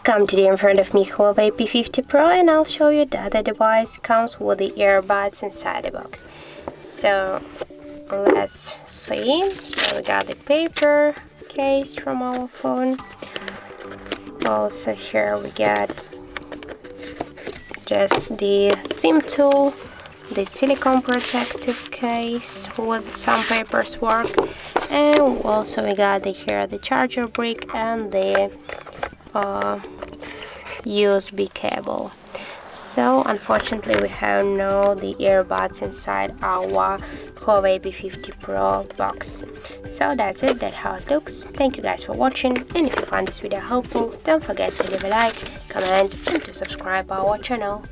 Welcome, today in front of me HUAWEI P50 Pro, and I'll show you that the device comes with the earbuds inside the box. So let's see. Here we got the paper case from our phone. Also here we got just the SIM tool, the silicone protective case with some papers work, and also we got here the charger brick and the USB cable. So unfortunately we have the earbuds inside our HUAWEI P50 Pro box. So that's it, that's how it looks. Thank you guys for watching, and if you found this video helpful, don't forget to leave a like, comment and to subscribe our channel.